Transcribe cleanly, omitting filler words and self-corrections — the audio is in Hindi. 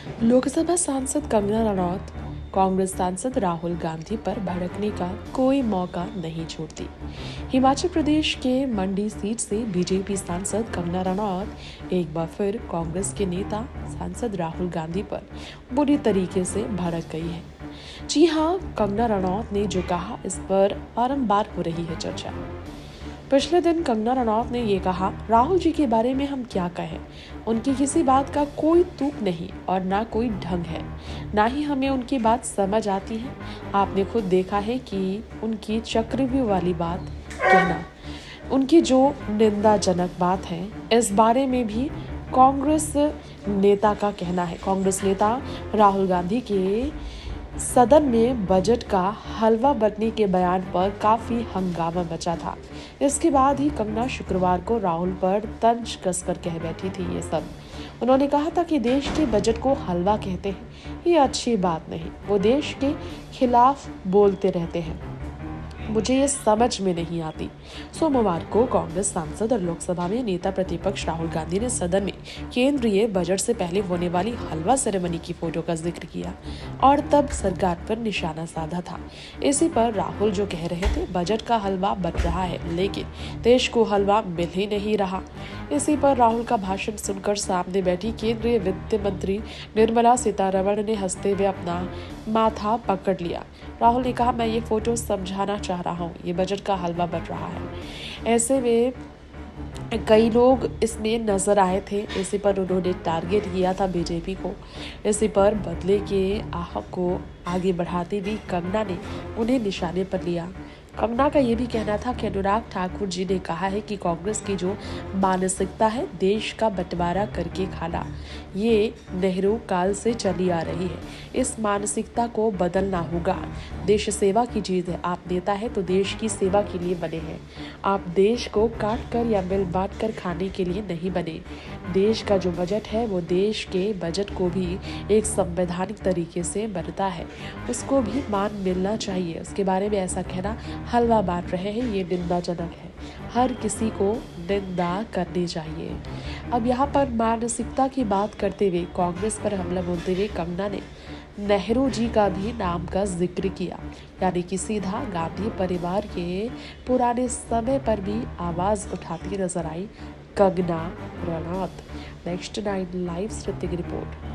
लोकसभा सांसद कंगना रनौत कांग्रेस सांसद राहुल गांधी पर भड़कने का कोई मौका नहीं छोड़ती। हिमाचल प्रदेश के मंडी सीट से बीजेपी सांसद कंगना रनौत एक बार फिर कांग्रेस के नेता सांसद राहुल गांधी पर बुरी तरीके से भड़क गई है। जी हाँ, कंगना रनौत ने जो कहा, इस पर बारंबार हो रही है चर्चा। पिछले दिन कंगना रनौत ने ये कहा, राहुल जी के बारे में हम क्या कहें, उनकी किसी बात का कोई तुक नहीं और ना कोई ढंग है, ना ही हमें उनकी बात समझ आती है। आपने खुद देखा है कि उनकी चक्रव्यूह वाली बात कहना, उनकी जो निंदाजनक बात है, इस बारे में भी कांग्रेस नेता का कहना है। कांग्रेस नेता राहुल गांधी के सदन में बजट का हलवा बनने के बयान पर काफी हंगामा मचा था। इसके बाद ही कंगना शुक्रवार को राहुल पर तंज कसकर कह बैठी थी ये सब। उन्होंने कहा था कि देश के बजट को हलवा कहते हैं, ये अच्छी बात नहीं, वो देश के खिलाफ बोलते रहते हैं, मुझे ये समझ में नहीं आती। सोमवार को कांग्रेस सांसद और लोकसभा में नेता प्रतिपक्ष राहुल गांधी ने सदन में केंद्रीय बजट से पहले होने वाली हलवा सेरेमनी की फोटो का जिक्र किया और तब सरकार पर निशाना साधा था। इसी पर राहुल जो कह रहे थे, बजट का हलवा बन रहा है लेकिन देश को हलवा मिल ही नहीं रहा। इसी पर राहुल का भाषण सुनकर सामने बैठी केंद्रीय वित्त मंत्री निर्मला सीतारमण ने हंसते हुए अपना माथा पकड़ लिया। राहुल ने कहा, मैं ये फोटो समझाना चाह रहा हूँ, ये बजट का हलवा बन रहा है। ऐसे में कई लोग इसमें नजर आए थे। इसी पर उन्होंने टारगेट किया था बीजेपी को। इसी पर बदले के आह को आगे बढ़ाते हुए कंगना ने उन्हें निशाने पर लिया। कंगना का ये भी कहना था कि अनुराग ठाकुर जी ने कहा है कि कांग्रेस की जो मानसिकता है, देश का बंटवारा करके खाना, ये नेहरू काल से चली आ रही है। इस मानसिकता को बदलना होगा। देश सेवा की चीज़ है। आप नेता है तो देश की सेवा के लिए बने हैं। आप देश को काट कर या मिल बांट कर खाने के लिए नहीं बने। देश का जो बजट है वो देश के बजट को भी एक संवैधानिक तरीके से बनता है, उसको भी मान मिलना चाहिए। उसके बारे में ऐसा कहना हलवा बांट रहे हैं, ये निंदाजनक है। हर किसी को निंदा करनी चाहिए। अब यहाँ पर मानसिकता की बात करते हुए कांग्रेस पर हमला बोलते हुए कंगना ने नेहरू जी का भी नाम का जिक्र किया, यानी कि सीधा गांधी परिवार के पुराने समय पर भी आवाज उठाती नजर आई कंगना रनौत। नेक्स्ट 9 लाइव से रिपोर्ट।